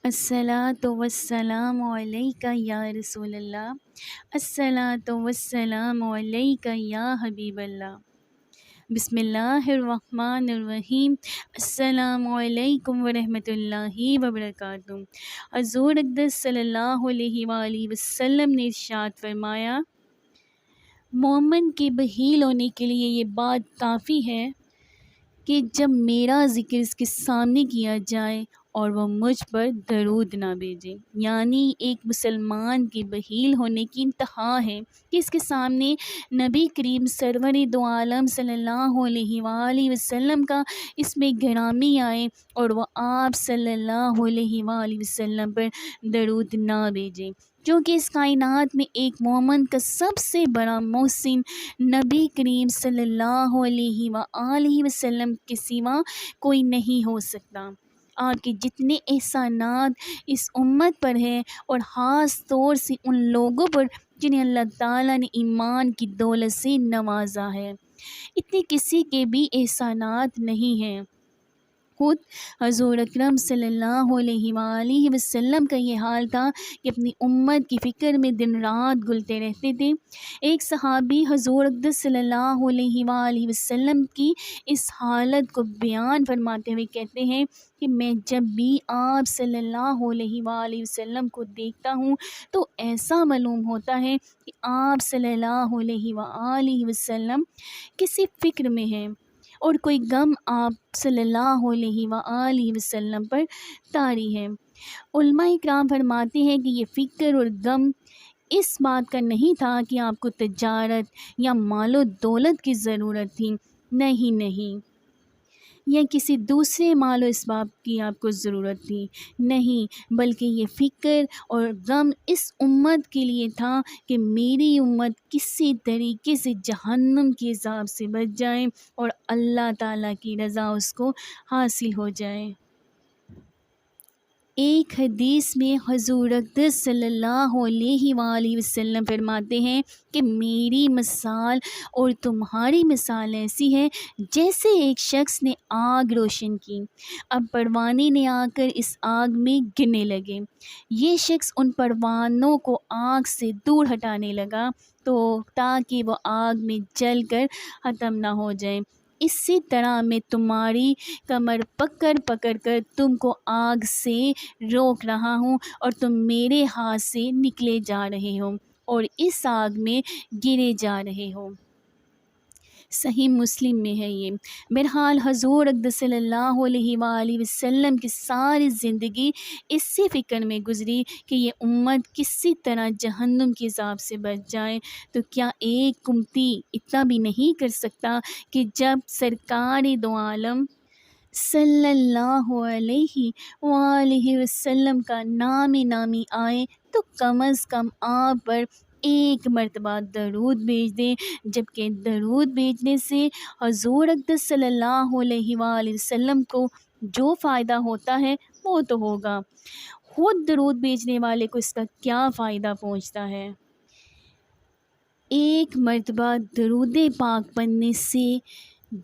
الصلاۃ والسلام علیک یا رسول اللہ، الصلاۃ والسلام علیک یا حبیب اللہ۔ بسم اللہ الرحمن الرحیم۔ السلام علیکم ورحمۃ اللہ وبرکاتہ۔ حضور اقدس صلی اللہ علیہ وآلہ وسلم نے ارشاد فرمایا، مومن کے بخیل ہونے کے لیے یہ بات کافی ہے کہ جب میرا ذکر اس کے سامنے کیا جائے اور وہ مجھ پر درود نہ بھیجے۔ یعنی ایک مسلمان کے بخیل ہونے کی انتہا ہے کہ اس کے سامنے نبی کریم سرور دو عالم صلی اللہ علیہ وآلہ وسلم کا اس میں گرامی آئے اور وہ آپ صلی اللہ علیہ وآلہ وسلم پر درود نہ بھیجے، کیونکہ اس کائنات میں ایک مومن کا سب سے بڑا محسن نبی کریم صلی اللہ علیہ وآلہ وسلم کے سوا کوئی نہیں ہو سکتا۔ آپ کے جتنے احسانات اس امت پر ہیں اور خاص طور سے ان لوگوں پر جنہیں اللہ تعالیٰ نے ایمان کی دولت سے نوازا ہے، اتنے کسی کے بھی احسانات نہیں ہیں۔ خود حضور اکرم صلی اللہ علیہ وآلہ وسلم کا یہ حال تھا کہ اپنی امت کی فکر میں دن رات گلتے رہتے تھے۔ ایک صحابی حضور اقدس صلی اللہ علیہ وآلہ وسلم کی اس حالت کو بیان فرماتے ہوئے کہتے ہیں کہ میں جب بھی آپ صلی اللہ علیہ وآلہ وسلم کو دیکھتا ہوں تو ایسا معلوم ہوتا ہے کہ آپ صلی اللہ علیہ وآلہ وسلم کسی فکر میں ہیں اور کوئی غم آپ صلی اللہ علیہ وآلہ وسلم پر طاری ہے۔ علماء اکرام فرماتے ہیں کہ یہ فکر اور غم اس بات کا نہیں تھا کہ آپ کو تجارت یا مال و دولت کی ضرورت تھی، نہیں، یا کسی دوسرے مال و اسباب کی آپ کو ضرورت تھی، نہیں، بلکہ یہ فکر اور غم اس امت کے لیے تھا کہ میری امت کسی طریقے سے جہنم کے عذاب سے بچ جائے اور اللہ تعالیٰ کی رضا اس کو حاصل ہو جائے۔ ایک حدیث میں حضور اقدس صلی اللہ علیہ وآلہ وسلم فرماتے ہیں کہ میری مثال اور تمہاری مثال ایسی ہے جیسے ایک شخص نے آگ روشن کی، اب پروانے نے آ کر اس آگ میں گرنے لگے، یہ شخص ان پروانوں کو آگ سے دور ہٹانے لگا تاکہ وہ آگ میں جل کر ختم نہ ہو جائے۔ اسی طرح میں تمہاری کمر پکڑ کر تم کو آگ سے روک رہا ہوں اور تم میرے ہاتھ سے نکلے جا رہے ہو اور اس آگ میں گرے جا رہے ہو۔ صحیح مسلم میں ہے یہ۔ بہرحال حضور اقدس صلی اللہ علیہ وآلہ وسلم کی ساری زندگی اسی فکر میں گزری کہ یہ امت کسی طرح جہنم کے عذاب سے بچ جائے، تو کیا ایک امتی اتنا بھی نہیں کر سکتا کہ جب سرکار دو عالم صلی اللہ علیہ وآلہ وسلم کا نام نامی آئے تو کم از کم آپ پر ایک مرتبہ درود بھیج دیں، جبکہ درود بھیجنے سے حضور اقدس صلی اللہ علیہ وآلہ وسلم کو جو فائدہ ہوتا ہے وہ تو ہوگا، خود درود بھیجنے والے کو اس کا کیا فائدہ پہنچتا ہے۔ ایک مرتبہ درود پاک پڑھنے سے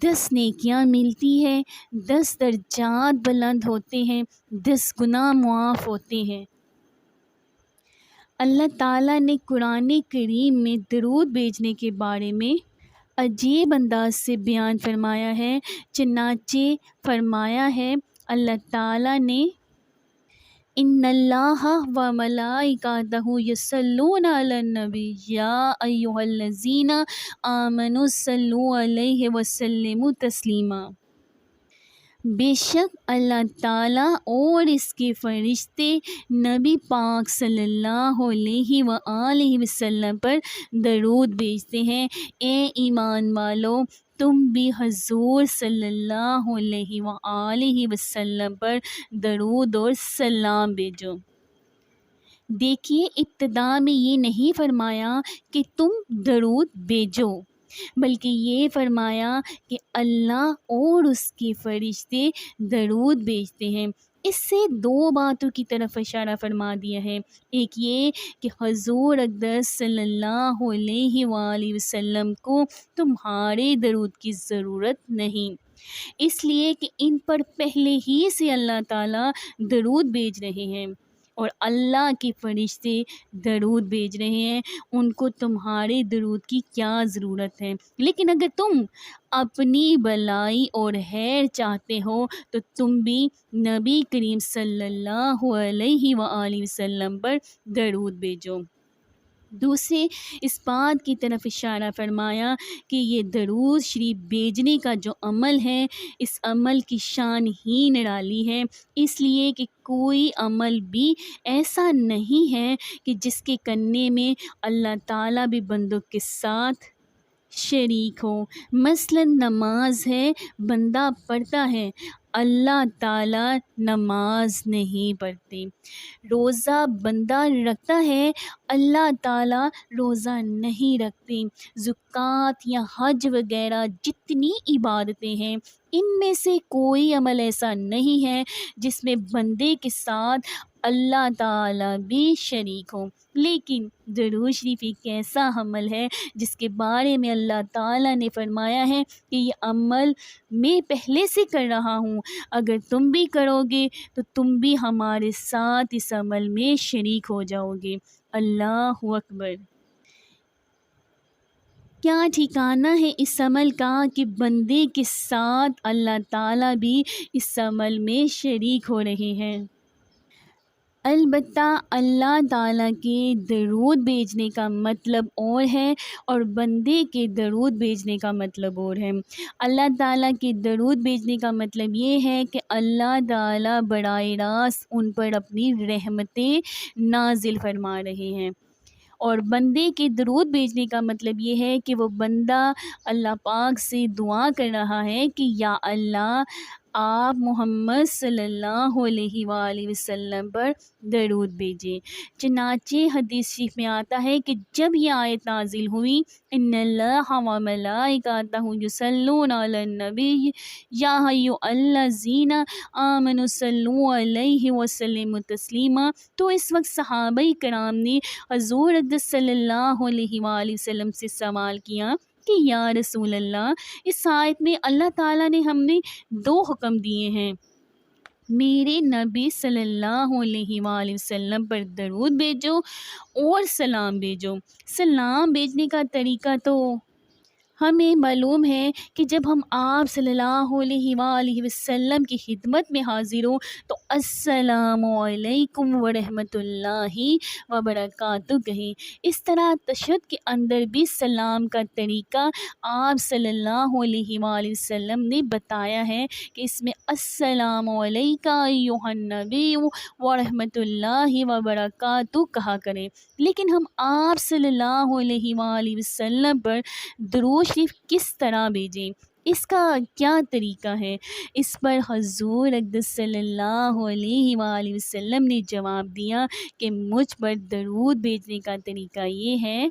10 نیکیاں ملتی ہے، 10 درجات بلند ہوتے ہیں، 10 گناہ معاف ہوتے ہیں۔ اللہ تعالیٰ نے قرآن کریم میں درود بھیجنے کے بارے میں عجیب انداز سے بیان فرمایا ہے، چنانچہ فرمایا ہے اللہ تعالیٰ نے ان اللہ و ملائکتہ یصلون علی النبی یا ایھا الذین آمنوا صلوا علیہ وسلموا تسلیما۔ بے شک اللہ تعالیٰ اور اس کے فرشتے نبی پاک صلی اللہ علیہ وآلہ وسلم پر درود بھیجتے ہیں۔ اے ایمان والو، تم بھی حضور صلی اللہ علیہ وآلہ وسلم پر درود اور سلام بھیجو۔ دیکھیے، ابتدا میں یہ نہیں فرمایا کہ تم درود بھیجو، بلکہ یہ فرمایا کہ اللہ اور اس کے فرشتے درود بھیجتے ہیں۔ اس سے 2 باتوں کی طرف اشارہ فرما دیا ہے، ایک یہ کہ حضور اقدس صلی اللہ علیہ وآلہ وسلم کو تمہارے درود کی ضرورت نہیں، اس لیے کہ ان پر پہلے ہی سے اللہ تعالیٰ درود بھیج رہے ہیں، اور اللہ کے فرشتے درود بھیج رہے ہیں، ان کو تمہارے درود کی کیا ضرورت ہے؟ لیکن اگر تم اپنی بلائی اور خیر چاہتے ہو تو تم بھی نبی کریم صلی اللہ علیہ وآلہ وسلم پر درود بھیجو۔ دوسرے اس بات کی طرف اشارہ فرمایا کہ یہ درود شریف بھیجنے کا جو عمل ہے، اس عمل کی شان ہی نرالی ہے، اس لیے کہ کوئی عمل بھی ایسا نہیں ہے کہ جس کے کرنے میں اللہ تعالیٰ بھی بندوں کے ساتھ شریک ہو۔ مثلا نماز ہے، بندہ پڑھتا ہے، اللہ تعالیٰ نماز نہیں پڑھتے۔ روزہ بندہ رکھتا ہے، اللہ تعالیٰ روزہ نہیں رکھتے۔ زکوٰۃ یا حج وغیرہ جتنی عبادتیں ہیں، ان میں سے کوئی عمل ایسا نہیں ہے جس میں بندے کے ساتھ اللہ تعالیٰ بھی شریک ہو۔ لیکن درود شریف ایک ایسا عمل ہے جس کے بارے میں اللہ تعالیٰ نے فرمایا ہے کہ یہ عمل میں پہلے سے کر رہا ہوں، اگر تم بھی کرو گے تو تم بھی ہمارے ساتھ اس عمل میں شریک ہو جاؤ گے۔ اللہ اکبر! کیا ٹھکانہ ہے اس عمل کا کہ بندے کے ساتھ اللہ تعالیٰ بھی اس عمل میں شریک ہو رہے ہیں۔ البتہ اللہ تعالیٰ کے درود بھیجنے کا مطلب اور ہے اور بندے کے درود بھیجنے کا مطلب اور ہے۔ اللہ تعالیٰ کے درود بھیجنے کا مطلب یہ ہے کہ اللہ تعالیٰ براہ راست ان پر اپنی رحمتیں نازل فرما رہے ہیں، اور بندے کے درود بھیجنے کا مطلب یہ ہے کہ وہ بندہ اللہ پاک سے دعا کر رہا ہے کہ یا اللہ آپ محمد صلی اللہ علیہ وآلہ وسلم پر درود بھیجیں۔ چنانچہ حدیث شریف میں آتا ہے کہ جب یہ آیت نازل ہوئی، ان اللہ و ملائکتہ یصلون علی النبی یا ایھا الذین آمنوا صلوا علیہ وسلموا تسلیما، تو اس وقت صحابہ کرام نے حضور اقدس صلی اللہ علیہ وآلہ وسلم سے سوال کیا کہ یا رسول اللہ، اس آیت میں اللہ تعالیٰ نے ہمیں دو حکم دیے ہیں، میرے نبی صلی اللہ علیہ وآلہ وسلم پر درود بھیجو اور سلام بھیجو۔ سلام بھیجنے کا طریقہ تو ہمیں معلوم ہے کہ جب ہم آپ صلی اللہ علیہ وآلہ وسلم کی خدمت میں حاضر ہوں تو السلام علیکم ورحمۃ اللہ وبرکاتہ کہیں۔ اس طرح تشہد کے اندر بھی سلام کا طریقہ آپ صلی اللہ علیہ وآلہ وسلم نے بتایا ہے کہ اس میں السلام علیکہ ایھا النبی ورحمۃ اللہ وبرکاتہ کہا کریں۔ لیکن ہم آپ صلی اللہ علیہ وآلہ وسلم پر درود شریف کس طرح بھیجیں، اس کا کیا طریقہ ہے؟ اس پر حضور اقدس صلی اللہ علیہ وآلہ وسلم نے جواب دیا کہ مجھ پر درود بھیجنے کا طریقہ یہ ہے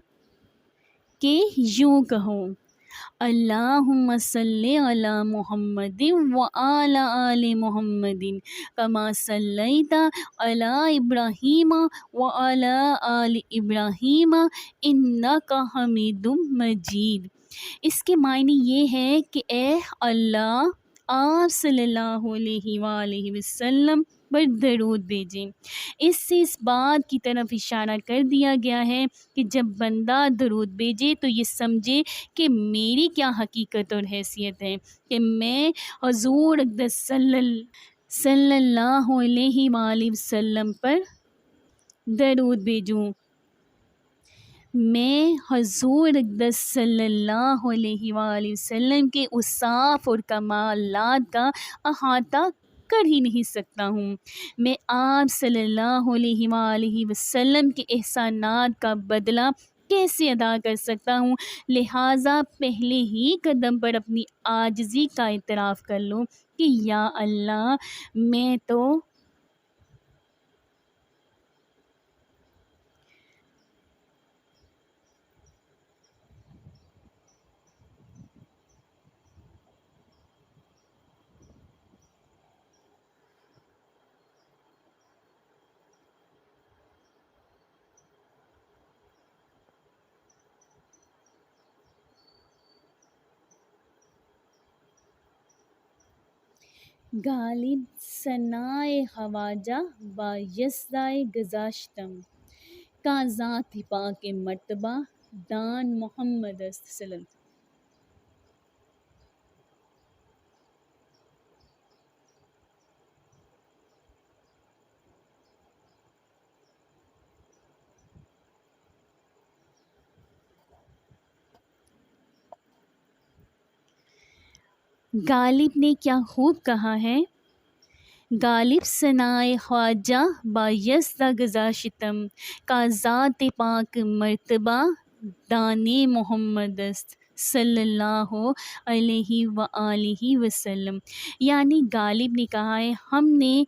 کہ یوں کہو، اللہم صلی علی محمد وعلی آل محمد کما صلیت علی ابراہیم وعلی آل ابراہیم انک حمید مجید۔ اس کے معنی یہ ہے کہ اے اللہ، آپ صلی اللہ علیہ وآلہ وسلم پر درود بھیجیں۔ اس سے اس بات کی طرف اشارہ کر دیا گیا ہے کہ جب بندہ درود بھیجے تو یہ سمجھے کہ میری کیا حقیقت اور حیثیت ہے کہ میں حضور اقدس صلی اللہ علیہ وآلہ وسلم پر درود بھیجوں۔ میں حضور اقدس صلی اللہ علیہ وآلہ وسلم کے اوصاف اور کمالات کا احاطہ کر ہی نہیں سکتا ہوں۔ میں آپ صلی اللہ علیہ وآلہ وسلم کے احسانات کا بدلہ کیسے ادا کر سکتا ہوں؟ لہٰذا پہلے ہی قدم پر اپنی عاجزی کا اعتراف کر لو کہ یا اللہ، میں تو غالب ثنائے خواجہ بایزدہ گذاشتم، کا ذات پاک مرتبہ دان محمد است صلی اللہ۔ غالب نے کیا خوب کہا ہے، غالب ثنائے خواجہ بایزدہ گذاشتم، کا ذات پاک مرتبہ دان محمد است صلی اللہ علیہ وآلہ وسلم۔ یعنی غالب نے کہا ہے، ہم نے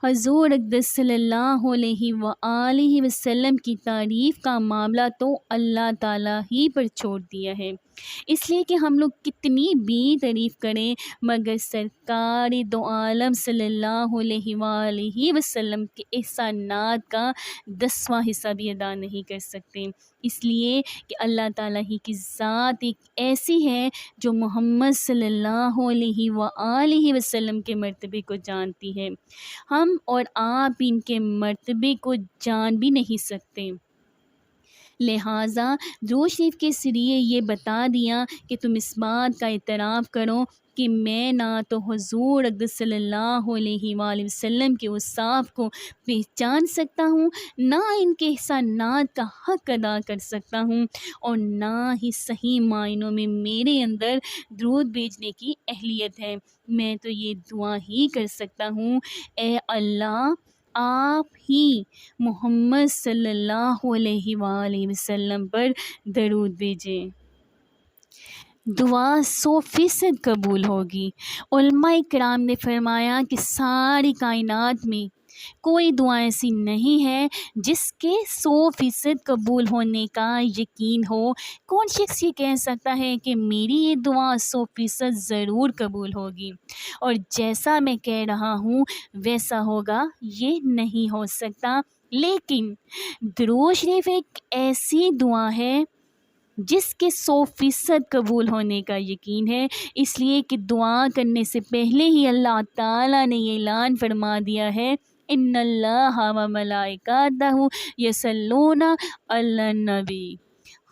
حضور اقدس صلی اللہ علیہ وآلہ وسلم کی تعریف کا معاملہ تو اللہ تعالیٰ ہی پر چھوڑ دیا ہے، اس لیے کہ ہم لوگ کتنی بھی تعریف کریں مگر سرکار دو عالم صلی اللہ علیہ وآلہ وسلم کے احسانات کا 10واں حصہ بھی ادا نہیں کر سکتے، اس لیے کہ اللہ تعالیٰ ہی کی ذات ایک ایسی ہے جو محمد صلی اللہ علیہ وآلہ وسلم کے مرتبے کو جانتی ہے، ہم اور آپ ان کے مرتبے کو جان بھی نہیں سکتے، لہٰذا درود شریف کے ذریعے یہ بتا دیا کہ تم اس بات کا اعتراف کرو کہ میں نہ تو حضور اقدس صلی اللہ علیہ وآلہ وسلم کے اوصاف کو پہچان سکتا ہوں، نہ ان کے احسانات کا حق ادا کر سکتا ہوں، اور نہ ہی صحیح معنوں میں میرے اندر درود بھیجنے کی اہلیت ہے۔ میں تو یہ دعا ہی کر سکتا ہوں، اے اللہ آپ ہی محمد صلی اللہ علیہ وآلہ وسلم پر درود بھیجیں۔ دعا 100% قبول ہوگی۔ علماء کرام نے فرمایا کہ ساری کائنات میں کوئی دعا ایسی نہیں ہے جس کے 100% قبول ہونے کا یقین ہو۔ کون شخص یہ کہہ سکتا ہے کہ میری یہ دعا 100% ضرور قبول ہوگی اور جیسا میں کہہ رہا ہوں ویسا ہوگا؟ یہ نہیں ہو سکتا، لیکن درود شریف ایک ایسی دعا ہے جس کے 100% قبول ہونے کا یقین ہے، اس لیے کہ دعا کرنے سے پہلے ہی اللہ تعالیٰ نے یہ اعلان فرما دیا ہے، ان اللہ و ملائکتہ یصلون علی النبی،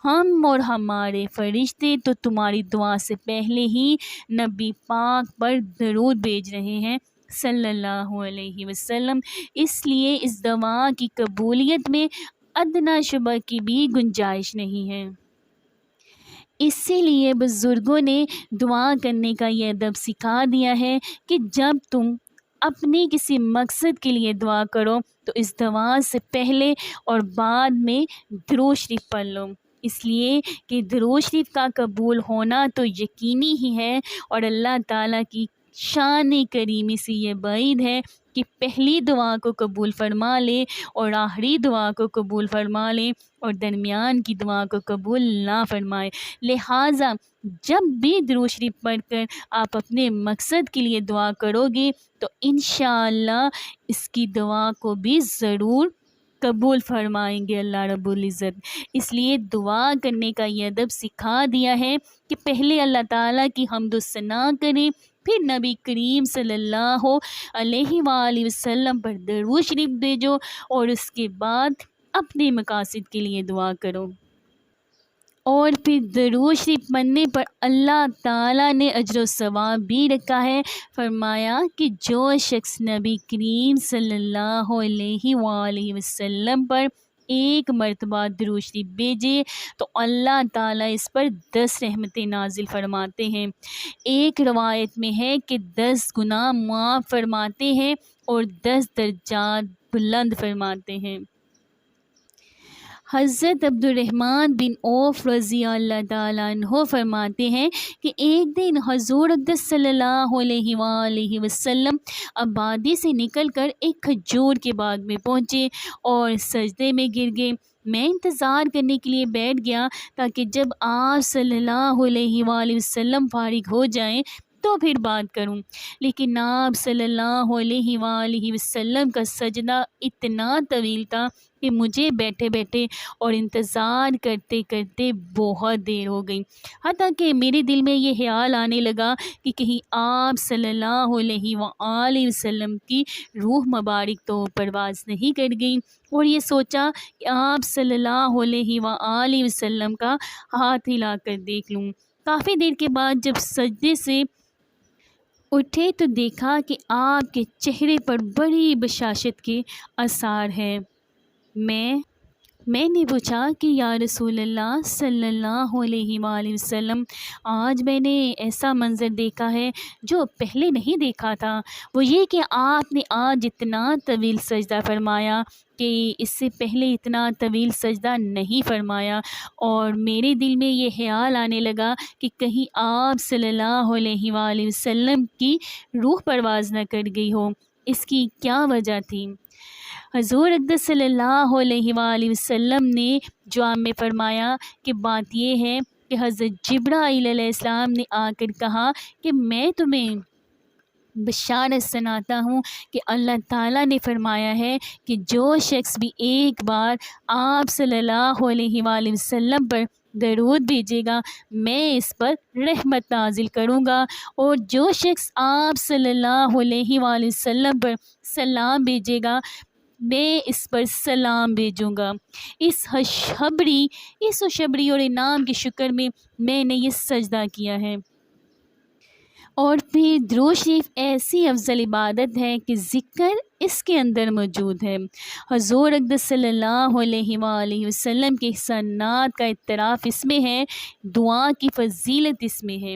ہم اور ہمارے فرشتے تو تمہاری دعا سے پہلے ہی نبی پاک پر درود بھیج رہے ہیں صلی اللہ علیہ وسلم، اس لیے اس دعا کی قبولیت میں ادنیٰ شبہ کی بھی گنجائش نہیں ہے۔ اسی لیے بزرگوں نے دعا کرنے کا یہ ادب سکھا دیا ہے کہ جب تم اپنے کسی مقصد کے لیے دعا کرو تو اس دعا سے پہلے اور بعد میں درود شریف پڑھ لو، اس لیے کہ درود شریف کا قبول ہونا تو یقینی ہی ہے، اور اللہ تعالیٰ کی شان کریمی سے یہ بعید ہے کہ پہلی دعا کو قبول فرما لے اور آخری دعا کو قبول فرما لے اور درمیان کی دعا کو قبول نہ فرمائے، لہٰذا جب بھی درود شریف پڑھ کر آپ اپنے مقصد کے لیے دعا کرو گے تو انشاءاللہ اس کی دعا کو بھی ضرور قبول فرمائیں گے اللہ رب العزت۔ اس لیے دعا کرنے کا یہ ادب سکھا دیا ہے کہ پہلے اللہ تعالیٰ کی حمد و ثنا کریں، پھر نبی کریم صلی اللہ علیہ وآلہ وسلم پر درود شریف بھیجو اور اس کے بعد اپنے مقاصد کے لیے دعا کرو، اور پھر درود شریف پڑھنے پر اللہ تعالیٰ نے اجر و ثواب بھی رکھا ہے، فرمایا کہ جو شخص نبی کریم صلی اللہ علیہ وآلہ وسلم پر ایک مرتبہ درود شریف بھیجے تو اللہ تعالیٰ اس پر 10 رحمتیں نازل فرماتے ہیں۔ ایک روایت میں ہے کہ 10 گناہ معاف فرماتے ہیں اور 10 درجات بلند فرماتے ہیں۔ حضرت عبد الرحمن بن عوف رضی اللہ تعالیٰ عنہ فرماتے ہیں کہ ایک دن حضور اقدس صلی اللہ علیہ وآلہ وسلم آبادی سے نکل کر ایک کھجور کے باغ میں پہنچے اور سجدے میں گر گئے۔ میں انتظار کرنے کے لیے بیٹھ گیا تاکہ جب آپ صلی اللہ علیہ وآلہ وسلم فارغ ہو جائیں تو پھر بات کروں، لیکن آپ صلی اللہ علیہ وآلہ وسلم کا سجدہ اتنا طویل تھا کہ مجھے بیٹھے بیٹھے اور انتظار کرتے کرتے بہت دیر ہو گئی، حتیٰ کہ میرے دل میں یہ خیال آنے لگا کہ کہیں آپ صلی اللہ علیہ وآلہ وسلم کی روح مبارک تو پرواز نہیں کر گئی، اور یہ سوچا کہ آپ صلی اللہ علیہ وآلہ وسلم کا ہاتھ ہلا کر دیکھ لوں۔ کافی دیر کے بعد جب سجدے سے اٹھے تو دیکھا کہ آپ کے چہرے پر بڑی بشاشت کے آثار ہیں۔ میں نے پوچھا کہ یا رسول اللہ صلی اللہ علیہ وآلہ وسلم، آج میں نے ایسا منظر دیکھا ہے جو پہلے نہیں دیکھا تھا، وہ یہ کہ آپ نے آج اتنا طویل سجدہ فرمایا کہ اس سے پہلے اتنا طویل سجدہ نہیں فرمایا، اور میرے دل میں یہ خیال آنے لگا کہ کہیں آپ صلی اللہ علیہ وآلہ وسلم کی روح پرواز نہ کر گئی ہو۔ اس کی کیا وجہ تھی؟ حضور اقدس صلی اللہ علیہ وآلہ وسلم نے جواب میں فرمایا کہ بات یہ ہے کہ حضرت جبرائیل علیہ السلام نے آ کر کہا کہ میں تمہیں بشارت سناتا ہوں کہ اللہ تعالیٰ نے فرمایا ہے کہ جو شخص بھی ایک بار آپ صلی اللہ علیہ وآلہ وسلم پر درود بھیجے گا میں اس پر رحمت نازل کروں گا، اور جو شخص آپ صلی اللہ علیہ وآلہ وسلم پر سلام بھیجے گا میں اس پر سلام بھیجوں گا۔ اس خوشخبری اور انعام کے شکر میں نے یہ سجدہ کیا ہے۔ اور پھر درود شریف ایسی افضل عبادت ہے کہ ذکر اس کے اندر موجود ہے۔ حضور اقدس صلی اللہ علیہ وآلہ وسلم کے احسانات کا اعتراف اس میں ہے، دعا کی فضیلت اس میں ہے،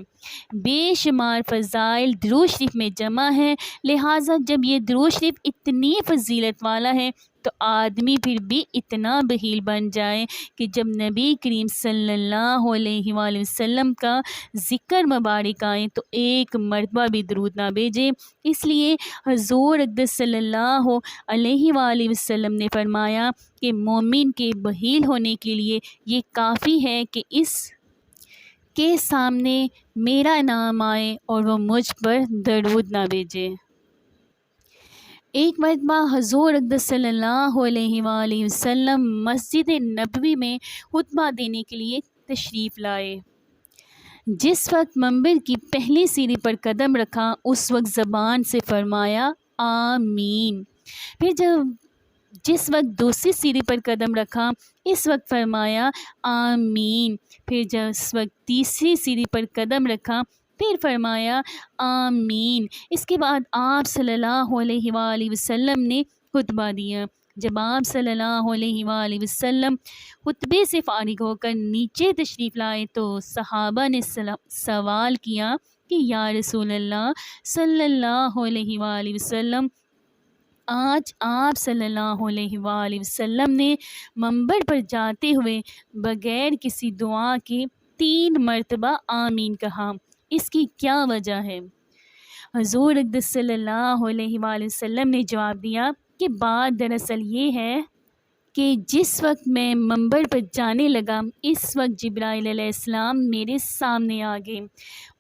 بے شمار فضائل درود شریف میں جمع ہے، لہٰذا جب یہ درود شریف اتنی فضیلت والا ہے تو آدمی پھر بھی اتنا بخیل بن جائے کہ جب نبی کریم صلی اللہ علیہ وآلہ وسلم کا ذکر مبارک آئے تو ایک مرتبہ بھی درود نہ بھیجے۔ اس لیے حضور اقدس صلی اللہ علیہ وآلہ وسلم نے فرمایا کہ مومن کے بخیل ہونے کے لیے یہ کافی ہے کہ اس کے سامنے میرا نام آئے اور وہ مجھ پر درود نہ بھیجے۔ ایک مرتبہ حضور اقدس صلی اللہ علیہ وآلہ وسلم مسجد نبوی میں خطبہ دینے کے لیے تشریف لائے۔ جس وقت منبر کی پہلی سیڑھی پر قدم رکھا اس وقت زبان سے فرمایا آمین، پھر جس وقت دوسری سیڑھی پر قدم رکھا اس وقت فرمایا آمین، پھر جس وقت تیسری سیڑھی پر قدم رکھا پھر فرمایا آمین۔ اس کے بعد آپ صلی اللہ علیہ وآلہ وسلم نے خطبہ دیا۔ جب آپ صلی اللہ علیہ وآلہ وسلم خطبے سے فارغ ہو کر نیچے تشریف لائے تو صحابہ نے سوال کیا کہ یا رسول اللہ صلی اللہ علیہ وآلہ وسلم، آج آپ صلی اللہ علیہ وآلہ وسلم نے منبر پر جاتے ہوئے بغیر کسی دعا کے 3 مرتبہ آمین کہا، اس کی کیا وجہ ہے؟ حضور اقدس صلی اللہ علیہ وآلہ وسلم نے جواب دیا کہ بات دراصل یہ ہے کہ جس وقت میں منبر پر جانے لگا اس وقت جبرائیل علیہ السلام میرے سامنے آ گئے،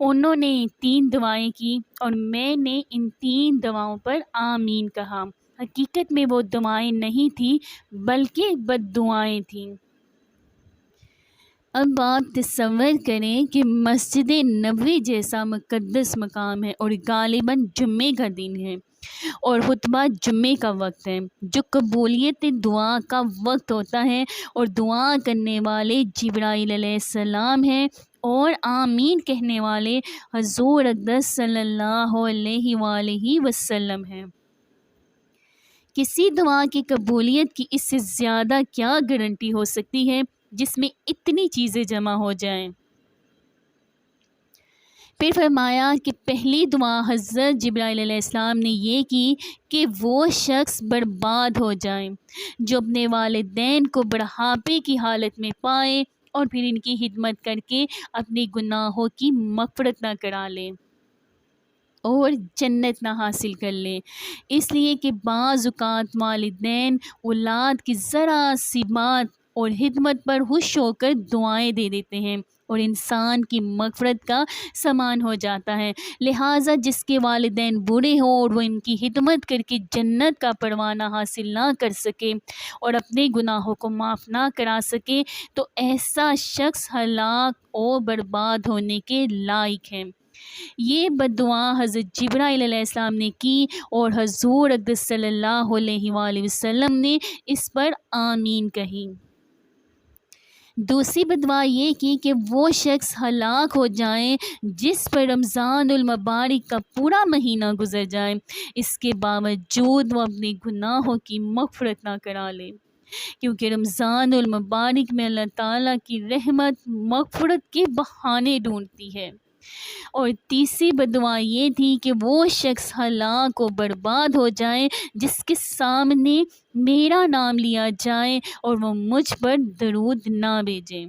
انہوں نے 3 دعائیں کی اور میں نے ان 3 دعاؤں پر آمین کہا۔ حقیقت میں وہ دعائیں نہیں تھیں بلکہ بد دعائیں تھیں۔ اب آپ تصور کریں کہ مسجد نبوی جیسا مقدس مقام ہے اور غالباً جمعے کا دن ہے اور خطبہ جمعے کا وقت ہے جو قبولیت دعا کا وقت ہوتا ہے، اور دعا کرنے والے جبرائیل علیہ السلام ہیں اور آمین کہنے والے حضور اقدس صلی اللہ علیہ وآلہ وسلم ہیں۔ کسی دعا کی قبولیت کی اس سے زیادہ کیا گارنٹی ہو سکتی ہے جس میں اتنی چیزیں جمع ہو جائیں؟ پھر فرمایا کہ پہلی دعا حضرت جبرائیل علیہ السلام نے یہ کی کہ وہ شخص برباد ہو جائیں جو اپنے والدین کو بڑھاپے کی حالت میں پائے اور پھر ان کی خدمت کر کے اپنے گناہوں کی مغفرت نہ کرا لے اور جنت نہ حاصل کر لے۔ اس لیے کہ بعض اوقات والدین اولاد کی ذرا سی بات اور خدمت پر خوش ہو کر دعائیں دے دیتے ہیں، اور انسان کی مغفرت کا سامان ہو جاتا ہے۔ لہٰذا جس کے والدین برے ہوں اور وہ ان کی خدمت کر کے جنت کا پروانہ حاصل نہ کر سکے اور اپنے گناہوں کو معاف نہ کرا سکے تو ایسا شخص ہلاک اور برباد ہونے کے لائق ہے۔ یہ بد دعا حضرت جبرائیل علیہ السلام نے کی اور حضور اقدس صلی اللہ علیہ وآلہ وسلم نے اس پر آمین کہی۔ دوسری بد دعا یہ کی کہ وہ شخص ہلاک ہو جائے جس پر رمضان المبارک کا پورا مہینہ گزر جائے، اس کے باوجود وہ اپنے گناہوں کی مغفرت نہ کرا لے، کیونکہ رمضان المبارک میں اللہ تعالیٰ کی رحمت مغفرت کے بہانے ڈھونڈتی ہے۔ اور تیسری بد دعا یہ تھی کہ وہ شخص ہلاک و برباد ہو جائے جس کے سامنے میرا نام لیا جائے اور وہ مجھ پر درود نہ بھیجے۔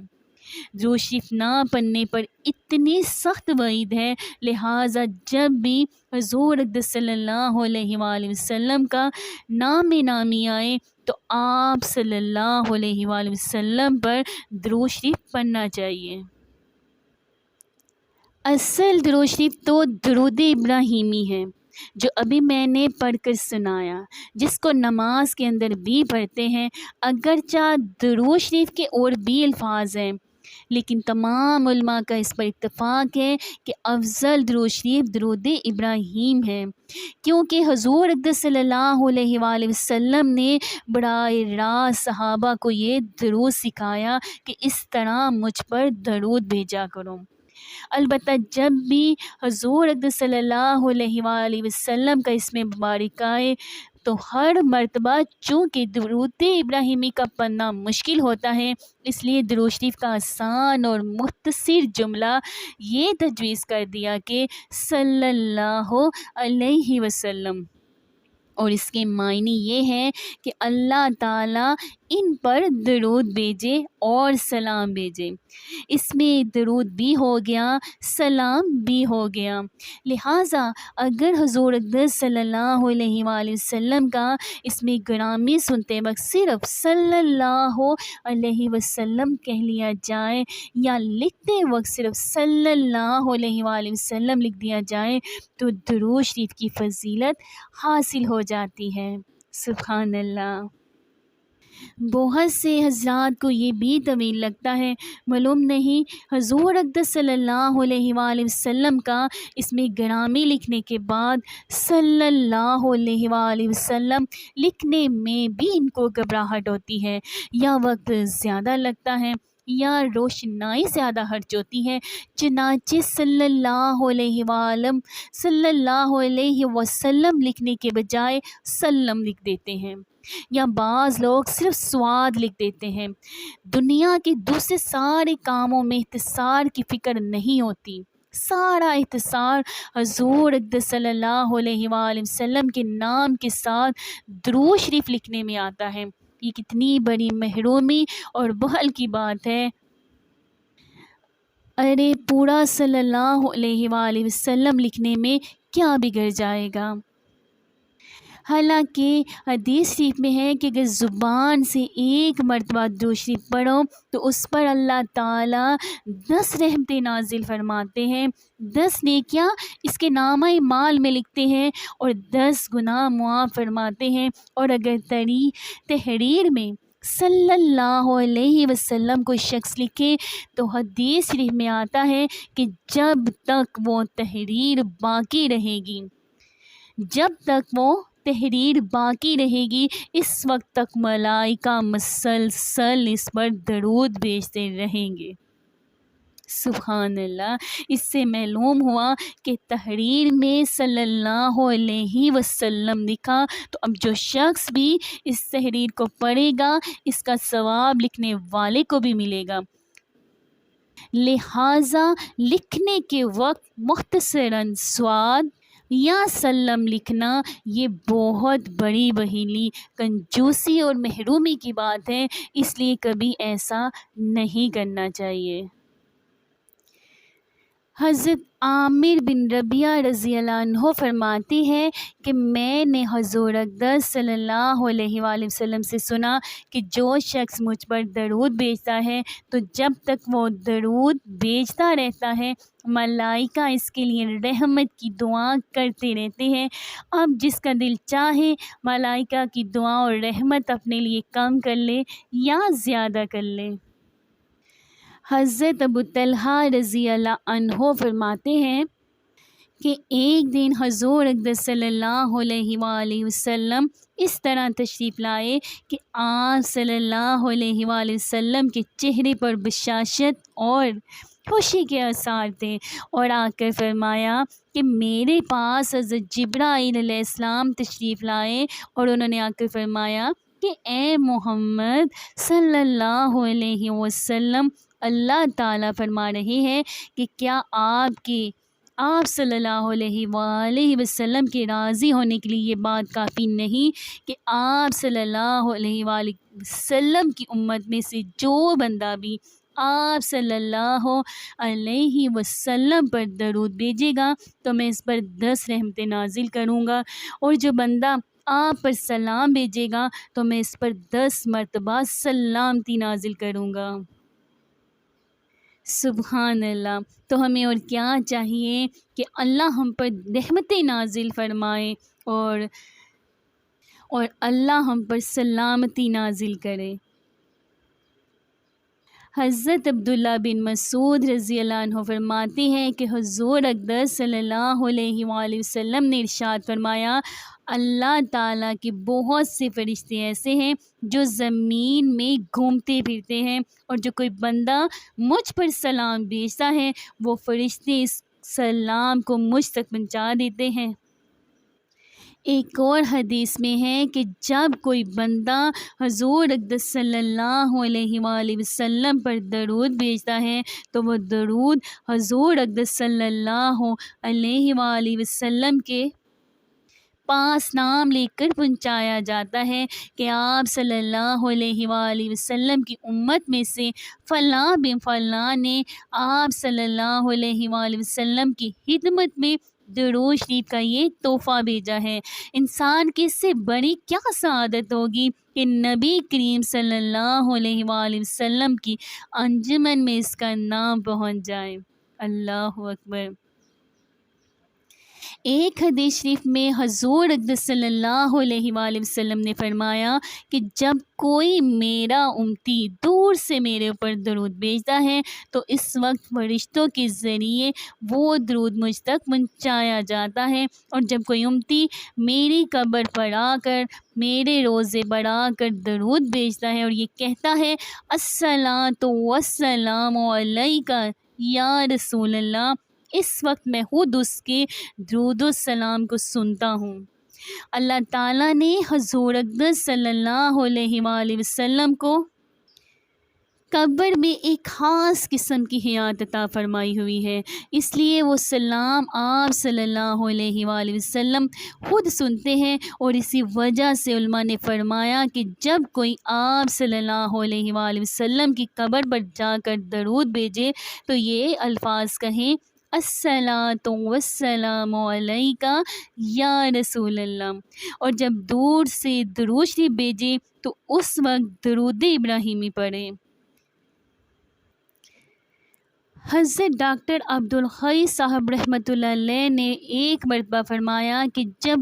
درود شریف نہ پڑھنے پر اتنی سخت وعید ہے، لہٰذا جب بھی حضور اقدس صلی اللہ علیہ وآلہ وسلم کا نام نامی آئے تو آپ صلی اللہ علیہ وآلہ وسلم پر درود شریف پڑھنا چاہیے۔ اصل درود شریف تو درود ابراہیمی ہے جو ابھی میں نے پڑھ کر سنایا، جس کو نماز کے اندر بھی پڑھتے ہیں۔ اگرچہ درود شریف کے اور بھی الفاظ ہیں لیکن تمام علماء کا اس پر اتفاق ہے کہ افضل درود شریف درود ابراہیم ہے، کیونکہ حضور اقدس صلی اللہ علیہ وآلہ وسلم نے براہ راست صحابہ کو یہ درود سکھایا کہ اس طرح مجھ پر درود بھیجا کرو۔ البتہ جب بھی حضور اقدس صلی اللہ علیہ وآلہ وسلم کا اسم مبارک آئے تو ہر مرتبہ چونکہ درود ابراہیمی کا پڑھنا مشکل ہوتا ہے، اس لیے درود شریف کا آسان اور مختصر جملہ یہ تجویز کر دیا کہ صلی اللہ علیہ وسلم، اور اس کے معنی یہ ہے کہ اللہ تعالیٰ ان پر درود بھیجے اور سلام بھیجے۔ اس میں درود بھی ہو گیا، سلام بھی ہو گیا، لہٰذا اگر حضور اقدس صلی اللہ علیہ وآلہ وسلم کا اس میں گرامی سنتے وقت صرف صلی اللہ علیہ وسلم کہہ لیا جائے یا لکھتے وقت صرف صلی اللہ علیہ وآلہ وسلم لکھ دیا جائے تو درود شریف کی فضیلت حاصل ہو جاتی ہے۔ سبحان اللہ۔ بہت سے حضرات کو یہ بھی طویل لگتا ہے، معلوم نہیں حضور اقدس صلی اللہ علیہ وآلہ وسلم کا اس میں گرامی لکھنے کے بعد صلی اللہ علیہ وآلہ وسلم لکھنے میں بھی ان کو گھبراہٹ ہوتی ہے، یا وقت زیادہ لگتا ہے یا روشنائی زیادہ خرچ ہوتی ہے، چنانچہ صلی اللہ علیہ وسلم لکھنے کے بجائے سلم لکھ دیتے ہیں، یا بعض لوگ صرف سواد لکھ دیتے ہیں۔ دنیا کے دوسرے سارے کاموں میں اختصار کی فکر نہیں ہوتی، سارا اختصار حضور اقدس صلی اللہ علیہ وآلہ وسلم کے نام کے ساتھ درود شریف لکھنے میں آتا ہے۔ یہ کتنی بڑی محرومی اور بخل کی بات ہے۔ ارے پورا صلی اللہ علیہ وآلہ وسلم لکھنے میں کیا بگڑ جائے گا؟ حالانکہ حدیث شریف میں ہے کہ اگر زبان سے ایک مرتبہ درود شریف پڑھو تو اس پر اللہ تعالیٰ 10 رحمتیں نازل فرماتے ہیں، 10 نیکیاں اس کے نامہ اعمال میں لکھتے ہیں اور 10 گناہ معاف فرماتے ہیں۔ اور اگر تحریر میں صلی اللہ علیہ وسلم کوئی شخص لکھے تو حدیث شریف میں آتا ہے کہ جب تک وہ تحریر باقی رہے گی، جب تک وہ تحریر باقی رہے گی، اس وقت تک ملائکہ مسلسل اس پر درود بھیجتے رہیں گے۔ سبحان اللہ۔ اس سے معلوم ہوا کہ تحریر میں صلی اللہ علیہ وسلم لکھا تو اب جو شخص بھی اس تحریر کو پڑھے گا اس کا ثواب لکھنے والے کو بھی ملے گا۔ لہٰذا لکھنے کے وقت مختصراً سواد یا سلم لکھنا یہ بہت بڑی بخیلی، کنجوسی اور محرومی کی بات ہے، اس لیے کبھی ایسا نہیں کرنا چاہیے۔ حضرت عامر بن ربیعہ رضی اللہ عنہ فرماتے ہیں کہ میں نے حضور اقدس صلی اللہ علیہ وآلہ وسلم سے سنا کہ جو شخص مجھ پر درود بھیجتا ہے تو جب تک وہ درود بھیجتا رہتا ہے ملائکہ اس کے لیے رحمت کی دعا کرتے رہتے ہیں۔ اب جس کا دل چاہے ملائکہ کی دعا اور رحمت اپنے لیے کم کر لے یا زیادہ کر لے۔ حضرت ابو طلحہ رضی اللہ عنہ فرماتے ہیں کہ ایک دن حضور اقدس صلی اللہ علیہ وآلہ وسلم اس طرح تشریف لائے کہ آپ صلی اللہ علیہ وآلہ وسلم کے چہرے پر بشاشت اور خوشی کے آثار تھے، اور آ کر فرمایا کہ میرے پاس حضرت جبرائیل علیہ السلام تشریف لائے، اور انہوں نے آ کر فرمایا کہ اے محمد صلی اللہ علیہ وسلم، اللہ تعالیٰ فرما رہے ہیں کہ کیا آپ صلی اللہ علیہ وآلہ وسلم کے راضی ہونے کے لیے یہ بات کافی نہیں کہ آپ صلی اللہ علیہ وآلہ وسلم کی امت میں سے جو بندہ بھی آپ صلی اللہ علیہ وسلم پر درود بھیجے گا تو میں اس پر 10 رحمتیں نازل کروں گا، اور جو بندہ آپ پر سلام بھیجے گا تو میں اس پر 10 مرتبہ سلامتی نازل کروں گا۔ سبحان اللہ۔ تو ہمیں اور کیا چاہیے کہ اللہ ہم پر رحمتیں نازل فرمائے اور اللہ ہم پر سلامتی نازل کرے۔ حضرت عبداللہ بن مسعود رضی اللہ عنہ فرماتے ہیں کہ حضور اقدس صلی اللہ علیہ وآلہ وسلم نے ارشاد فرمایا، اللہ تعالیٰ کے بہت سے فرشتے ایسے ہیں جو زمین میں گھومتے پھرتے ہیں، اور جو کوئی بندہ مجھ پر سلام بھیجتا ہے وہ فرشتے اس سلام کو مجھ تک پہنچا دیتے ہیں۔ ایک اور حدیث میں ہے کہ جب کوئی بندہ حضور اقدس صلی اللہ علیہ وآلہ وسلم پر درود بھیجتا ہے تو وہ درود حضور اقدس صلی اللہ علیہ وآلہ وسلم کے پاس نام لے کر پہنچایا جاتا ہے کہ آپ صلی اللہ علیہ وآلہ وسلم کی امت میں سے فلاں بن فلاں نے آپ صلی اللہ علیہ وآلہ وسلم کی خدمت میں درود شریف کا یہ تحفہ بھیجا ہے۔ انسان کی اس سے بڑی کیا سعادت ہوگی کہ نبی کریم صلی اللہ علیہ وآلہ وسلم کی انجمن میں اس کا نام پہنچ جائے۔ اللہ اکبر۔ ایک حدیث شریف میں حضور اقدس صلی اللہ علیہ وآلہ وسلم نے فرمایا کہ جب کوئی میرا امتی دور سے میرے اوپر درود بھیجتا ہے تو اس وقت فرشتوں کے ذریعے وہ درود مجھ تک پہنچایا جاتا ہے، اور جب کوئی امتی میری قبر پر آ کر میرے روضے پر آ کر درود بھیجتا ہے اور یہ کہتا ہے الصلاۃ والسلام علیک یا رسول اللہ، اس وقت میں خود اس کے درود و سلام کو سنتا ہوں۔ اللہ تعالیٰ نے حضور اقدس صلی اللہ علیہ وآلہ وسلم کو قبر میں ایک خاص قسم کی حیات عطا فرمائی ہوئی ہے، اس لیے وہ سلام آپ صلی اللہ علیہ وآلہ وسلم خود سنتے ہیں، اور اسی وجہ سے علماء نے فرمایا کہ جب کوئی آپ صلی اللہ علیہ وآلہ وسلم کی قبر پر جا کر درود بھیجے تو یہ الفاظ کہیں الصلاۃ والسلام علیک یا رسول اللہ، اور جب دور سے درود شریف بھیجے تو اس وقت درود ابراہیمی پڑھیں۔ حضرت ڈاکٹر عبدالحی صاحب رحمۃ اللہ علیہ نے ایک مرتبہ فرمایا کہ جب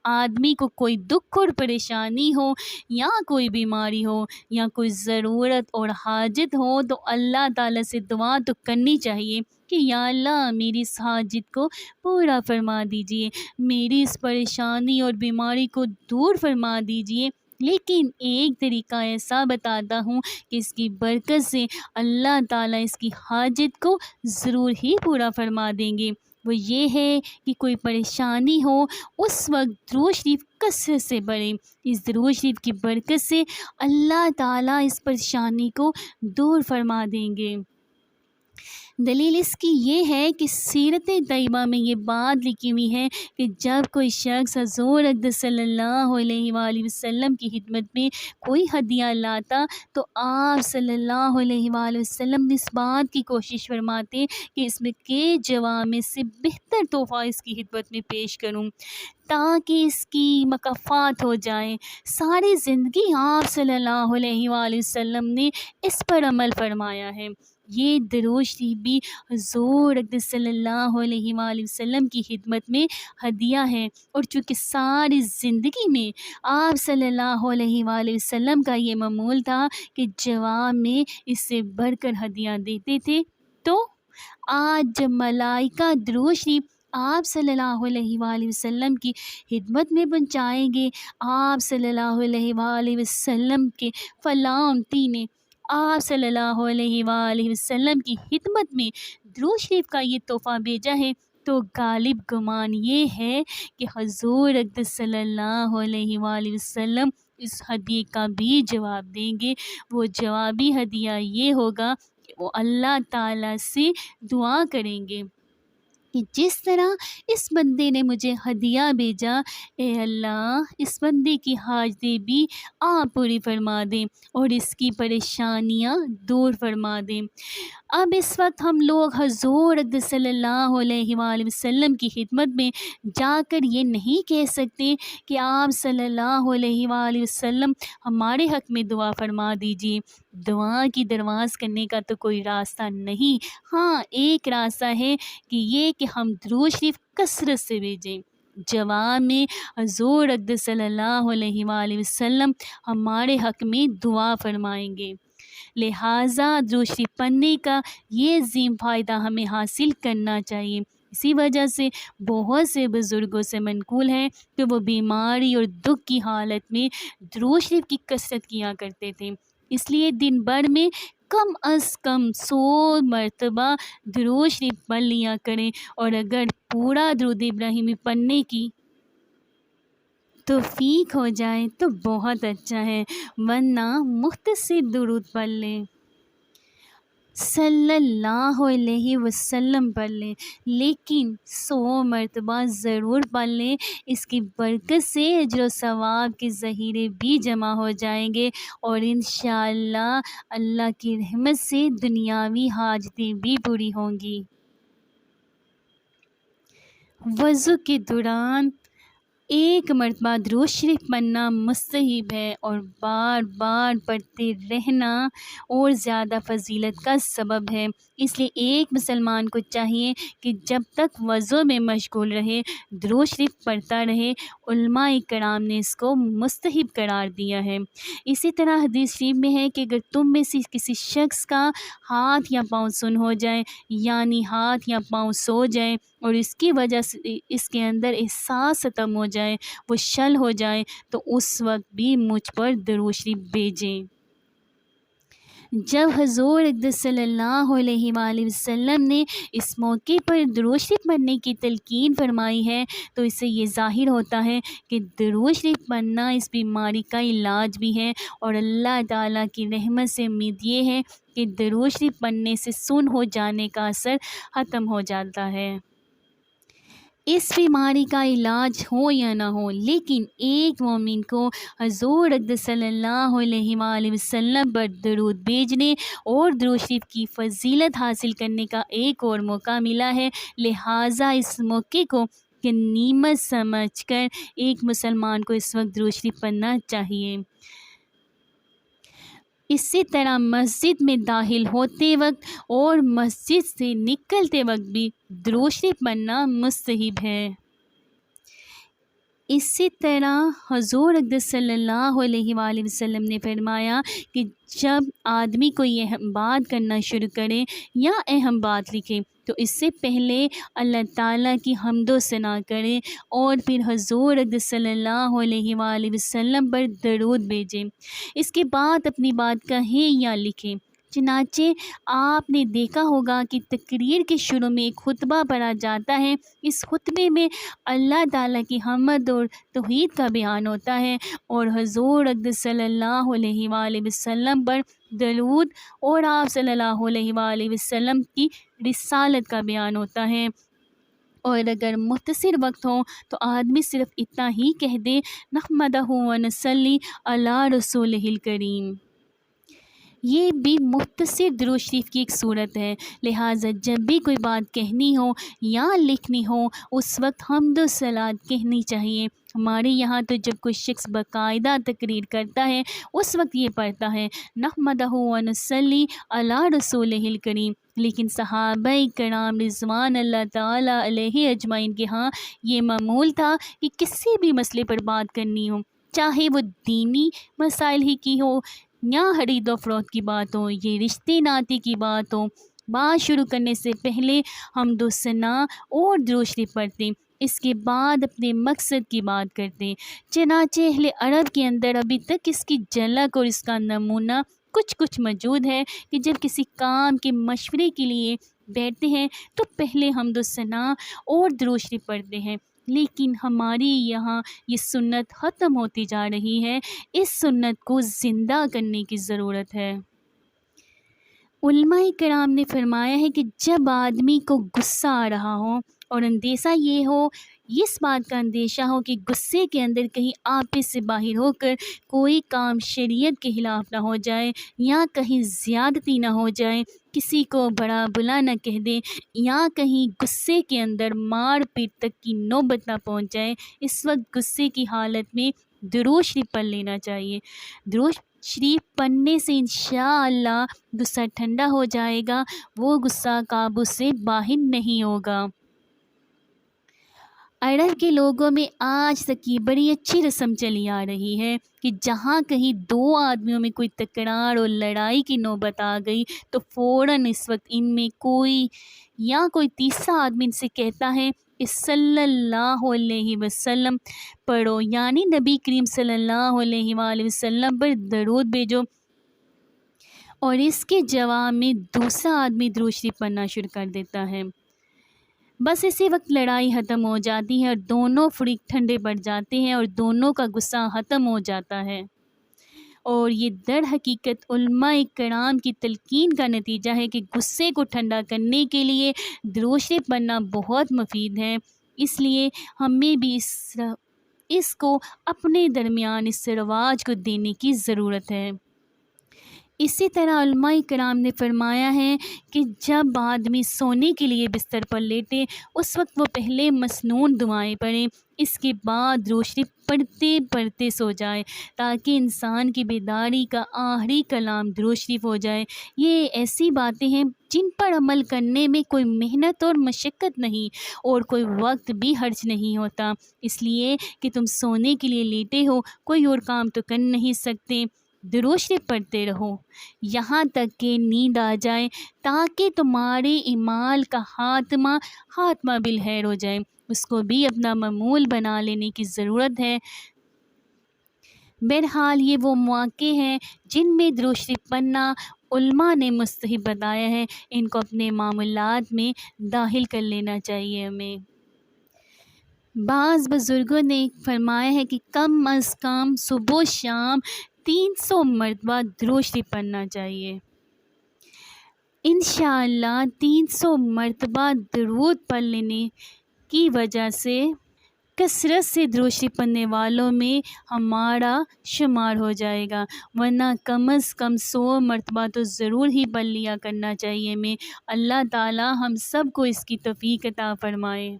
آدمی کو کوئی دکھ اور پریشانی ہو یا کوئی بیماری ہو یا کوئی ضرورت اور حاجت ہو تو اللہ تعالیٰ سے دعا تو کرنی چاہیے کہ یا اللہ میری اس حاجت کو پورا فرما دیجئے، میری اس پریشانی اور بیماری کو دور فرما دیجئے۔ لیکن ایک طریقہ ایسا بتاتا ہوں کہ اس کی برکت سے اللہ تعالیٰ اس کی حاجت کو ضرور ہی پورا فرما دیں گے، وہ یہ ہے کہ کوئی پریشانی ہو اس وقت درود شریف کثرت سے پڑھیں، اس درود شریف کی برکت سے اللہ تعالیٰ اس پریشانی کو دور فرما دیں گے۔ دلیل اس کی یہ ہے کہ سیرت طیبہ میں یہ بات لکھی ہوئی ہے کہ جب کوئی شخص حضور اقدس صلی اللہ علیہ وآلہ وسلم کی خدمت میں کوئی ہدیہ لاتا تو آپ صلی اللہ علیہ وآلہ وسلم اس بات کی کوشش فرماتے کہ اس میں کے جوامع سے بہتر تحفہ اس کی خدمت میں پیش کروں تاکہ اس کی مکافات ہو جائے۔ ساری زندگی آپ صلی اللہ علیہ وآلہ وسلم نے اس پر عمل فرمایا ہے۔ یہ درود شریف بھی حضور اقدس صلی اللہ علیہ وآلہ وسلم کی خدمت میں ہدیہ ہے، اور چونکہ ساری زندگی میں آپ صلی اللہ علیہ وآلہ وسلم کا یہ معمول تھا کہ جواب میں اس سے بڑھ کر ہدیہ دیتے تھے، تو آج جب ملائکہ درود شریف آپ صلی اللہ علیہ وآلہ وسلم کی خدمت میں پہنچائیں گے، آپ صلی اللہ علیہ وآلہ وسلم کے فلاں امتی نے آپ صلی اللہ علیہ وآلہ وسلم کی خدمت میں درود شریف کا یہ تحفہ بھیجا ہے، تو غالب گمان یہ ہے کہ حضور اقدس صلی اللہ علیہ وآلہ وسلم اس ہدیے کا بھی جواب دیں گے۔ وہ جوابی ہدیہ یہ ہوگا کہ وہ اللہ تعالیٰ سے دعا کریں گے کہ جس طرح اس بندے نے مجھے ہدیہ بھیجا، اے اللہ اس بندے کی حاجتیں بھی آپ پوری فرما دیں اور اس کی پریشانیاں دور فرما دیں۔ اب اس وقت ہم لوگ حضور اقدس صلی اللہ علیہ وآلہ وسلم کی خدمت میں جا کر یہ نہیں کہہ سکتے کہ آپ صلی اللہ علیہ وآلہ وسلم ہمارے حق میں دعا فرما دیجیے۔ دعا کی درواز کرنے کا تو کوئی راستہ نہیں، ہاں ایک راستہ ہے کہ یہ کہ ہم درود شریف کثرت سے بھیجیں۔ جواب میں حضور اقدس صلی اللہ علیہ وآلہ وسلم ہمارے حق میں دعا فرمائیں گے، لہٰذا درود شریف پڑھنے کا یہ عظیم فائدہ ہمیں حاصل کرنا چاہیے۔ اسی وجہ سے بہت سے بزرگوں سے منقول ہے کہ وہ بیماری اور دکھ کی حالت میں درود شریف کی کثرت کیا کرتے تھے، اس لیے دن بھر میں کم از کم 100 مرتبہ درود شریف پڑھ لیا کریں، اور اگر پورا درود ابراہیمی پڑھنے کی توفیق ہو جائے تو بہت اچھا ہے، ورنہ مختصر درود پڑھ لیں، صلی اللہ علیہ وسلم پڑھ لیں، لیکن 100 مرتبہ ضرور پڑھ لیں۔ اس کی برکت سے اجر و ثواب کے ذخیرے بھی جمع ہو جائیں گے، اور انشاءاللہ اللہ کی رحمت سے دنیاوی حاجتیں بھی پوری ہوں گی۔ وضو کے دوران ایک مرتبہ درود شریف پڑھنا مستحب ہے، اور بار بار پڑھتے رہنا اور زیادہ فضیلت کا سبب ہے۔ اس لیے ایک مسلمان کو چاہیے کہ جب تک وضو میں مشغول رہے درود شریف پڑھتا رہے۔ علماء کرام نے اس کو مستحب قرار دیا ہے۔ اسی طرح حدیث شریف میں ہے کہ اگر تم میں سے کسی شخص کا ہاتھ یا پاؤں سن ہو جائے، یعنی ہاتھ یا پاؤں سو جائے اور اس کی وجہ سے اس کے اندر احساس ختم ہو جائے، وہ شل ہو جائے، تو اس وقت بھی مجھ پر درود شریف بھیجیں۔ جب حضور اقدس صلی اللہ علیہ وآلہ وسلم نے اس موقع پر درود شریف پڑھنے کی تلقین فرمائی ہے، تو اس سے یہ ظاہر ہوتا ہے کہ درود شریف پڑھنا اس بیماری کا علاج بھی ہے، اور اللہ تعالیٰ کی رحمت سے امید یہ ہے کہ درود شریف پڑھنے سے سن ہو جانے کا اثر ختم ہو جاتا ہے۔ اس بیماری کا علاج ہو یا نہ ہو، لیکن ایک مومن کو حضور اقدس صلی اللہ علیہ وآلہ وسلم پر درود بھیجنے اور درود شریف کی فضیلت حاصل کرنے کا ایک اور موقع ملا ہے، لہٰذا اس موقع کو غنیمت سمجھ کر ایک مسلمان کو اس وقت درود شریف پڑھنا چاہیے۔ اسی طرح مسجد میں داخل ہوتے وقت اور مسجد سے نکلتے وقت بھی درود شریف پڑھنا مستحب ہے۔ اسی طرح حضور اقدس صلی اللہ علیہ وآلہ وسلم نے فرمایا کہ جب آدمی کوئی اہم بات کرنا شروع کرے یا اہم بات لکھے تو اس سے پہلے اللہ تعالیٰ کی حمد و ثنا کرے، اور پھر حضور اقدس صلی اللہ علیہ وآلہ وسلم پر درود بھیجیں۔ اس کے بعد اپنی بات کہیں یا لکھیں، چنانچہ آپ نے دیکھا ہوگا کہ تقریر کے شروع میں ایک خطبہ پڑھا جاتا ہے۔ اس خطبے میں اللہ تعالیٰ کی حمد اور توحید کا بیان ہوتا ہے اور حضور اقدس صلی اللہ علیہ وآلہ وسلم پر درود اور آپ صلی اللہ علیہ وآلہ وسلم کی رسالت کا بیان ہوتا ہے۔ اور اگر مختصر وقت ہو تو آدمی صرف اتنا ہی کہہ دے، نحمدہ و نصلی علی رسولہ الکریم۔ یہ بھی مختصر درود شریف کی ایک صورت ہے، لہٰذا جب بھی کوئی بات کہنی ہو یا لکھنی ہو اس وقت حمد و صلوات کہنی چاہیے۔ ہمارے یہاں تو جب کوئی شخص باقاعدہ تقریر کرتا ہے اس وقت یہ پڑھتا ہے نحمدہ و نصلی علی رسولہ الکریم، لیکن صحابہ کرام رضوان اللہ تعالیٰ علیہ اجمعین کے ہاں یہ معمول تھا کہ کسی بھی مسئلے پر بات کرنی ہو، چاہے وہ دینی مسائل ہی کی ہو یا خرید و فروخت کی بات ہو، یہ رشتے ناطے کی بات ہو، بات شروع کرنے سے پہلے حمد و ثنا اور درود شریف پڑھتے، اس کے بعد اپنے مقصد کی بات کرتے۔ چنانچہ اہل عرب کے اندر ابھی تک اس کی جھلک اور اس کا نمونہ کچھ موجود ہے کہ جب کسی کام کے مشورے کے لیے بیٹھتے ہیں تو پہلے حمد و ثنا اور درود شریف پڑھتے ہیں، لیکن ہماری یہاں یہ سنت ختم ہوتی جا رہی ہے۔ اس سنت کو زندہ کرنے کی ضرورت ہے۔ علماء کرام نے فرمایا ہے کہ جب آدمی کو غصہ آ رہا ہو اور اندیشہ یہ ہو، اس بات کا اندیشہ ہو کہ غصے کے اندر کہیں آپے سے باہر ہو کر کوئی کام شریعت کے خلاف نہ ہو جائے یا کہیں زیادتی نہ ہو جائے، کسی کو بڑا بلا نہ کہہ دے یا کہیں غصے کے اندر مار پیٹ تک کی نوبت نہ پہنچ جائے، اس وقت غصے کی حالت میں درود شریف پڑھ لینا چاہیے۔ درود شریف پڑھنے سے انشاءاللہ غصہ ٹھنڈا ہو جائے گا، وہ غصہ قابو سے باہر نہیں ہوگا۔ عرب کے لوگوں میں آج تک یہ بڑی اچھی رسم چلی آ رہی ہے کہ جہاں کہیں دو آدمیوں میں کوئی تکرار اور لڑائی کی نوبت آ گئی تو فوراً اس وقت ان میں کوئی تیسرا آدمی ان سے کہتا ہے کہ صلی اللہ علیہ وسلم پڑھو، یعنی نبی کریم صلی اللہ علیہ وآلہ وسلم پر درود بھیجو، اور اس کے جواب میں دوسرا آدمی درود شریف پڑھنا شروع کر دیتا ہے۔ بس اسی وقت لڑائی ختم ہو جاتی ہے اور دونوں فریق ٹھنڈے پڑ جاتے ہیں اور دونوں کا غصہ ختم ہو جاتا ہے۔ اور یہ در حقیقت علماء کرام کی تلقین کا نتیجہ ہے کہ غصے کو ٹھنڈا کرنے کے لیے درود شریف پڑھنا بہت مفید ہے۔ اس لیے ہمیں بھی اس کو اپنے درمیان اس رواج کو دینے کی ضرورت ہے۔ اسی طرح علماء کرام نے فرمایا ہے کہ جب آدمی سونے کے لیے بستر پر لیٹے اس وقت وہ پہلے مسنون دعائیں پڑھیں، اس کے بعد درود شریف پڑھتے پڑھتے سو جائے تاکہ انسان کی بیداری کا آخری کلام درود شریف ہو جائے۔ یہ ایسی باتیں ہیں جن پر عمل کرنے میں کوئی محنت اور مشقت نہیں اور کوئی وقت بھی خرچ نہیں ہوتا، اس لیے کہ تم سونے کے لیے لیٹے ہو، کوئی اور کام تو کر نہیں سکتے، درود شریف پڑھتے رہو یہاں تک کہ نیند آ جائے تاکہ تمہارے اعمال کا خاتمہ بالخیر ہو جائے۔ اس کو بھی اپنا معمول بنا لینے کی ضرورت ہے۔ بہرحال یہ وہ مواقع ہیں جن میں درود شریف پڑھنا علماء نے مستحب بتایا ہے، ان کو اپنے معمولات میں داخل کر لینا چاہیے ہمیں۔ بعض بزرگوں نے فرمایا ہے کہ کم از کم صبح و شام 300 مرتبہ درود شریف پڑھنا چاہیے۔ انشاءاللہ 300 مرتبہ درود پڑھ لینے کی وجہ سے کثرت سے درود شریف پڑھنے والوں میں ہمارا شمار ہو جائے گا، ورنہ کم از کم 100 مرتبہ تو ضرور ہی پڑھ لیا کرنا چاہیے ہمیں۔ اللہ تعالی ہم سب کو اس کی توفیق عطا فرمائے۔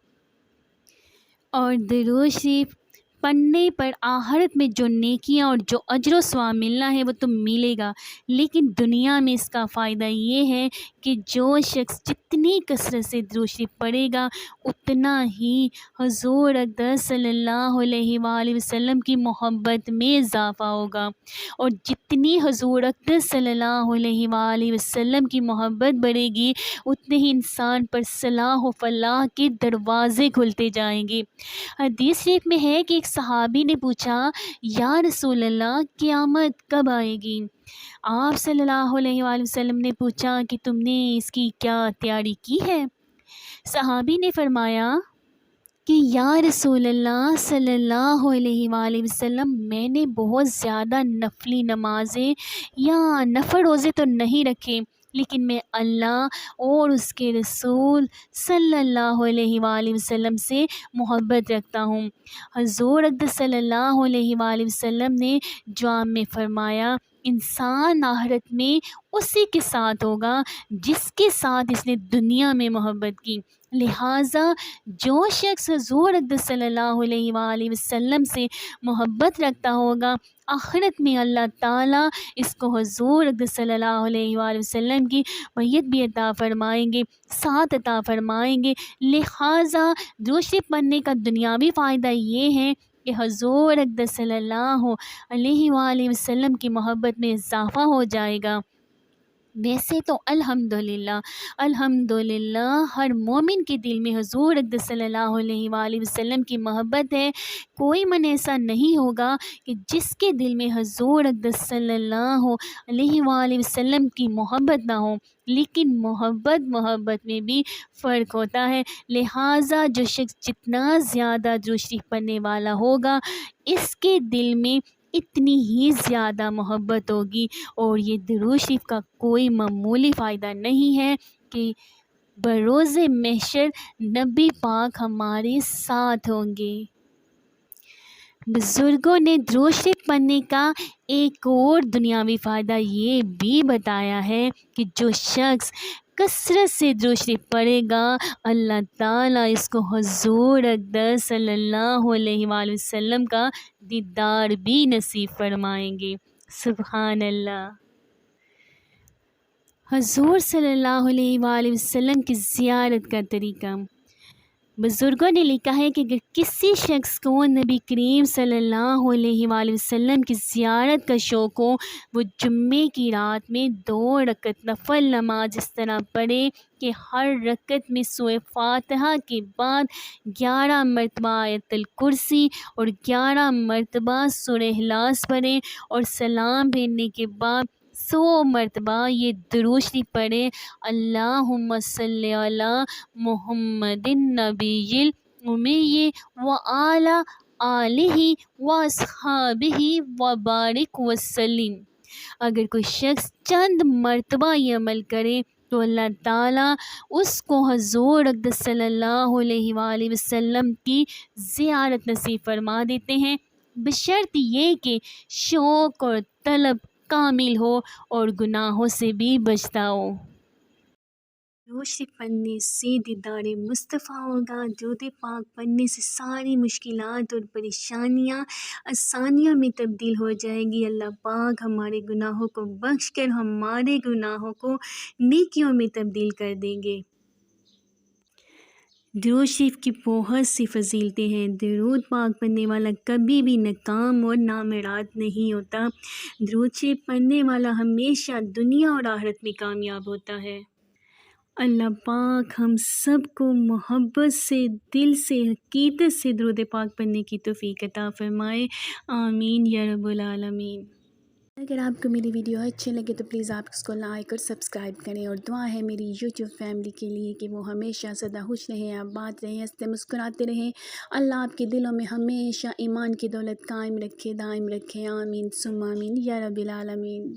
اور درود شریف پڑھنے پر آخرت میں جو نیکیاں اور جو اجر و ثواب ملنا ہے وہ تو ملے گا، لیکن دنیا میں اس کا فائدہ یہ ہے کہ جو شخص جتنی کثرت سے درود شریف پڑھے گا اتنا ہی حضور اقدس صلی اللہ علیہ وآلہ وسلم کی محبت میں اضافہ ہوگا، اور جتنی حضور اقدس صلی اللہ علیہ وآلہ وسلم کی محبت بڑھے گی اتنے ہی انسان پر صلاح و فلاح کے دروازے کھلتے جائیں گے۔ حدیث شریف میں ہے کہ ایک صحابی نے پوچھا یا رسول اللہ قیامت کب آئے گی؟ آپ صلی اللہ علیہ وآلہ وسلم نے پوچھا کہ تم نے اس کی کیا تیاری کی ہے؟ صحابی نے فرمایا کہ یا رسول اللہ صلی اللہ علیہ وآلہ وسلم میں نے بہت زیادہ نفلی نمازیں یا نفل روزے تو نہیں رکھے، لیکن میں اللہ اور اس کے رسول صلی اللہ علیہ وآلہ وسلم سے محبت رکھتا ہوں۔ حضور اقدس صلی اللہ علیہ وآلہ وسلم نے جواب میں فرمایا انسان آخرت میں اسی کے ساتھ ہوگا جس کے ساتھ اس نے دنیا میں محبت کی، لہٰذا جو شخص حضور اقدس صلی اللہ علیہ وآلہ وسلم سے محبت رکھتا ہوگا آخرت میں اللہ تعالیٰ اس کو حضور اقدس صلی اللہ علیہ وآلہ وسلم کی معیت بھی عطا فرمائیں گے، ساتھ عطا فرمائیں گے۔ لہٰذا درود شریف پڑھنے کا دنیاوی فائدہ یہ ہے کہ حضور اقدس صلی اللہ علیہ وآلہ وسلم کی محبت میں اضافہ ہو جائے گا۔ ویسے تو الحمدللہ ہر مومن کے دل میں حضور اقدس صلی اللہ علیہ وآلہ وسلم کی محبت ہے۔ کوئی من ایسا نہیں ہوگا کہ جس کے دل میں حضور اقدس صلی اللہ علیہ وآلہ وسلم کی محبت نہ ہو، لیکن محبت میں بھی فرق ہوتا ہے۔ لہٰذا جو شخص جتنا زیادہ درود شریف پڑھنے والا ہوگا اس کے دل میں اتنی ہی زیادہ محبت ہوگی، اور یہ درود شریف کا کوئی معمولی فائدہ نہیں ہے کہ بروز محشر نبی پاک ہمارے ساتھ ہوں گے۔ بزرگوں نے درود شریف پڑھنے کا ایک اور دنیاوی فائدہ یہ بھی بتایا ہے کہ جو شخص کثرت سے درود شریف پڑھے گا اللہ تعالیٰ اس کو حضور اقدس صلی اللہ علیہ وآلہ وسلم کا دیدار بھی نصیب فرمائیں گے۔ سبحان اللہ۔ حضور صلی اللہ علیہ وآلہ وسلم کی زیارت کا طریقہ۔ بزرگوں نے لکھا ہے کہ اگر کسی شخص کو نبی کریم صلی اللہ علیہ وآلہ وسلم کی زیارت کا شوق ہو، وہ جمعے کی رات میں 2 رکعت نفل نماز اس طرح پڑھے کہ ہر رکعت میں سورہ فاتحہ کے بعد 11 مرتبہ آیت الکرسی اور 11 مرتبہ سورہ اخلاص پڑھے، اور سلام پھیرنے کے بعد 100 مرتبہ یہ درود شریف پڑھے اللہم صلی علی محمد النبی الامی وعلی آلہ واصحابہ وبارک وسلم۔ اگر کوئی شخص چند مرتبہ یہ عمل کرے تو اللہ تعالیٰ اس کو حضور اقدس صلی اللہ علیہ وآلہ وسلم کی زیارت نصیب فرما دیتے ہیں، بشرط یہ کہ شوق اور طلب کامل ہو اور گناہوں سے بھی بچتا ہو۔ درود شریف پڑھنے سے دیدار مصطفیٰ ہوگا۔ درود پاک پڑھنے سے ساری مشکلات اور پریشانیاں آسانیوں میں تبدیل ہو جائے گی۔ اللہ پاک ہمارے گناہوں کو بخش کر ہمارے گناہوں کو نیکیوں میں تبدیل کر دیں گے۔ درود شریف کی بہت سی فضیلتیں ہیں۔ درود پاک پڑھنے والا کبھی بھی ناکام اور نامراد نہیں ہوتا۔ درود شریف پڑھنے والا ہمیشہ دنیا اور آخرت میں کامیاب ہوتا ہے۔ اللہ پاک ہم سب کو محبت سے، دل سے، حقیقت سے درود پاک پڑھنے کی توفیق عطا فرمائے، آمین یا رب العالمین۔ اگر آپ کو میری ویڈیو اچھے لگے تو پلیز آپ اس کو لائک اور سبسکرائب کریں، اور دعا ہے میری یوٹیوب فیملی کے لیے کہ وہ ہمیشہ سدا خوش رہیں، آباد رہیں، ہنستے مسکراتے رہیں۔ اللہ آپ کے دلوں میں ہمیشہ ایمان کی دولت قائم رکھے، دائم رکھے، آمین ثم آمین یا رب العالمین۔